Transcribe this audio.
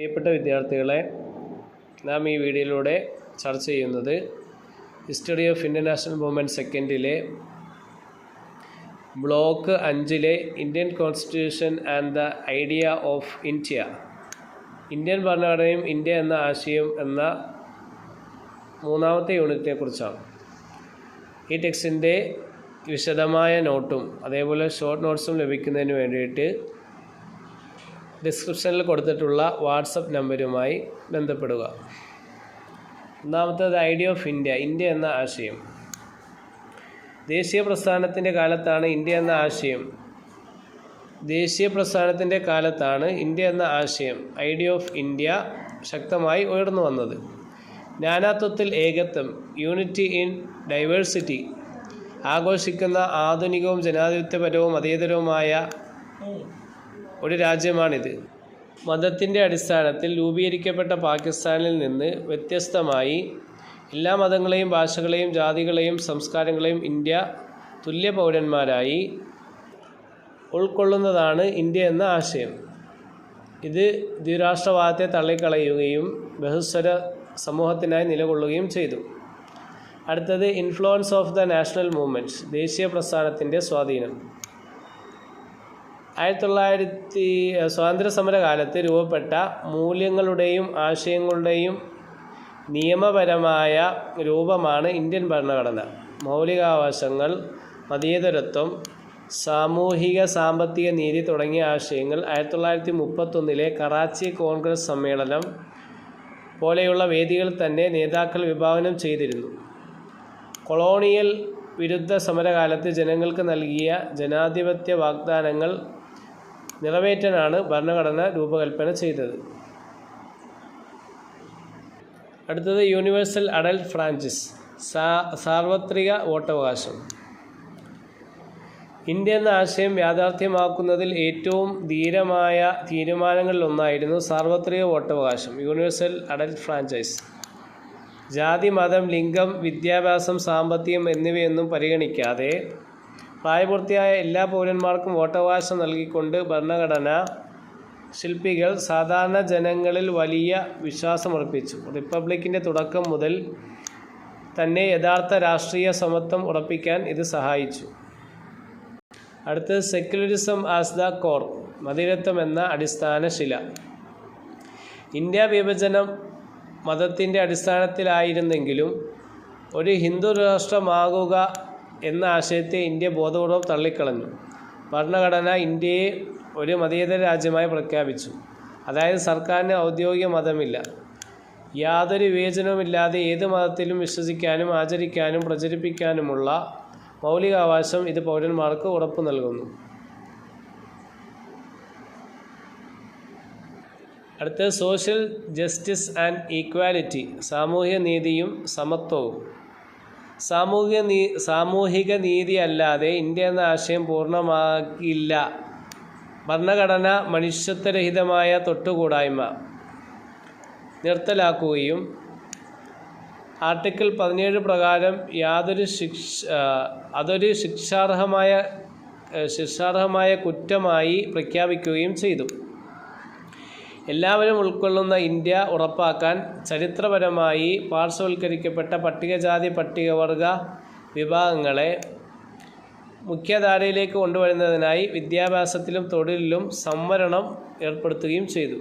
പ്രിയപ്പെട്ട വിദ്യാർത്ഥികളെ, നാം ഈ വീഡിയോയിലൂടെ ചർച്ച ചെയ്യുന്നത് history of Indian national movement സെക്കൻഡിലെ ബ്ലോക്ക് 5-ലെ Indian constitution and the idea of India, Indian ഭരണഘടനയും ഇന്ത്യ എന്ന ആശയം എന്ന 3-ാമത്തെ യൂണിറ്റിനെ കുറിച്ചാണ്. ഈ ടെക്സ്റ്റിൻ്റെ വിശദമായ നോട്ടും അതേപോലെ ഷോർട്ട് നോട്ട്സും ലഭിക്കുന്നതിന് വേണ്ടിയിട്ട് ഡിസ്ക്രിപ്ഷനിൽ കൊടുത്തിട്ടുള്ള വാട്സപ്പ് നമ്പരുമായി ബന്ധപ്പെടുക. ഒന്നാമത്തേത് ഐഡിയ ഓഫ് ഇന്ത്യ, ഇന്ത്യ എന്ന ആശയം. ദേശീയ പ്രസ്ഥാനത്തിൻ്റെ കാലത്താണ് ഇന്ത്യ എന്ന ആശയം ഐഡിയ ഓഫ് ഇന്ത്യ ശക്തമായി ഉയർന്നു വന്നത്. നാനാത്വത്തിൽ ഏകത്വം, യൂണിറ്റി ഇൻ ഡൈവേഴ്സിറ്റി ആഘോഷിക്കുന്ന ആധുനികവും ജനാധിപത്യപരവും മതേതരവുമായ ഒരു രാജ്യമാണിത്. മതത്തിൻ്റെ അടിസ്ഥാനത്തിൽ രൂപീകരിക്കപ്പെട്ട പാകിസ്ഥാനിൽ നിന്ന് വ്യത്യസ്തമായി എല്ലാ മതങ്ങളെയും ഭാഷകളെയും ജാതികളെയും സംസ്കാരങ്ങളെയും ഇന്ത്യ തുല്യ പൗരന്മാരായി ഉൾക്കൊള്ളുന്നതാണ് ഇന്ത്യ എന്ന ആശയം. ഇത് ദ്വിരാഷ്ട്രവാദത്തെ തള്ളിക്കളയുകയും ബഹുസ്വര സമൂഹത്തിനായി നിലകൊള്ളുകയും ചെയ്തു. അടുത്തത് influence of the national movements, ദേശീയ പ്രസ്ഥാനത്തിൻ്റെ സ്വാധീനം. 1900 സ്വാതന്ത്ര്യ സമര കാലത്ത് രൂപപ്പെട്ട മൂല്യങ്ങളുടെയും ആശയങ്ങളുടെയും നിയമപരമായ രൂപമാണ് ഇന്ത്യൻ ഭരണഘടന. മൗലികാവകാശങ്ങൾ, മതേതരത്വം, സാമൂഹിക സാമ്പത്തിക നീതി തുടങ്ങിയ ആശയങ്ങൾ 1931-ലെ കറാച്ചി കോൺഗ്രസ് സമ്മേളനം പോലെയുള്ള വേദികൾ തന്നെ നേതാക്കൾ വിഭാവനം ചെയ്തിരുന്നു. കൊളോണിയൽ വിരുദ്ധ സമരകാലത്ത് ജനങ്ങൾക്ക് നൽകിയ ജനാധിപത്യ വാഗ്ദാനങ്ങൾ നിറവേറ്റാനാണ് ഭരണഘടന രൂപകൽപ്പന ചെയ്തത്. അടുത്തത് യൂണിവേഴ്സൽ അഡൽട്ട് ഫ്രാഞ്ചൈസ്, സാർവത്രിക വോട്ടവകാശം. ഇന്ത്യ എന്ന ആശയം യാഥാർത്ഥ്യമാക്കുന്നതിൽ ഏറ്റവും ധീരമായ തീരുമാനങ്ങളിലൊന്നായിരുന്നു സാർവത്രിക വോട്ടവകാശം, യൂണിവേഴ്സൽ അഡൽട്ട് ഫ്രാഞ്ചൈസ്. ജാതി, മതം, ലിംഗം, വിദ്യാഭ്യാസം, സാമ്പത്തികം എന്നിവയൊന്നും പരിഗണിക്കാതെ പ്രായപൂർത്തിയായ എല്ലാ പൗരന്മാർക്കും വോട്ടവകാശം നൽകിക്കൊണ്ട് ഭരണഘടനാ ശില്പികൾ സാധാരണ ജനങ്ങളിൽ വലിയ വിശ്വാസമർപ്പിച്ചു. റിപ്പബ്ലിക്കിൻ്റെ തുടക്കം മുതൽ തന്നെ യഥാർത്ഥ രാഷ്ട്രീയ സമത്വം ഉറപ്പിക്കാൻ ഇത് സഹായിച്ചു. അടുത്തത് സെക്യുലറിസം ആസ് ദ കോർ, മതേതരത്വം എന്ന അടിസ്ഥാന ശില. ഇന്ത്യ വിഭജനം മതത്തിൻ്റെ അടിസ്ഥാനത്തിലായിരുന്നെങ്കിലും ഒരു ഹിന്ദു രാഷ്ട്രമാകുക എന്ന ആശയത്തെ ഇന്ത്യ ബോധപൂർവം തള്ളിക്കളഞ്ഞു. ഭരണഘടന ഇന്ത്യയെ ഒരു മതേതര രാജ്യമായി പ്രഖ്യാപിച്ചു. അതായത് സർക്കാരിന് ഔദ്യോഗിക മതമില്ല. യാതൊരു വിവേചനവുമില്ലാതെ ഏത് മതത്തിലും വിശ്വസിക്കാനും ആചരിക്കാനും പ്രചരിപ്പിക്കാനുമുള്ള മൗലികാവകാശം ഇത് പൗരന്മാർക്ക് ഉറപ്പു നൽകുന്നു. അടുത്തത് സോഷ്യൽ ജസ്റ്റിസ് ആൻഡ് ഈക്വാലിറ്റി, സാമൂഹിക നീതിയും സമത്വവും. സാമൂഹിക നീതി അല്ലാതെ ഇന്ത്യ എന്ന ആശയം പൂർണ്ണമാകില്ല. ഭരണഘടന മനുഷ്യത്വരഹിതമായ തൊട്ടുകൂടായ്മ നിർത്തലാക്കുകയും ആർട്ടിക്കിൾ 17 പ്രകാരം അതൊരു ശിക്ഷാർഹമായ കുറ്റമായി പ്രഖ്യാപിക്കുകയും ചെയ്തു. എല്ലാവരും ഉൾക്കൊള്ളുന്ന ഇന്ത്യ ഉറപ്പാക്കാൻ ചരിത്രപരമായി പാർശ്വവൽക്കരിക്കപ്പെട്ട പട്ടികജാതി പട്ടികവർഗ വിഭാഗങ്ങളെ മുഖ്യധാരയിലേക്ക് കൊണ്ടുവരുന്നതിനായി വിദ്യാഭ്യാസത്തിലും തൊഴിലിലും സംവരണം ഏർപ്പെടുത്തുകയും ചെയ്തു.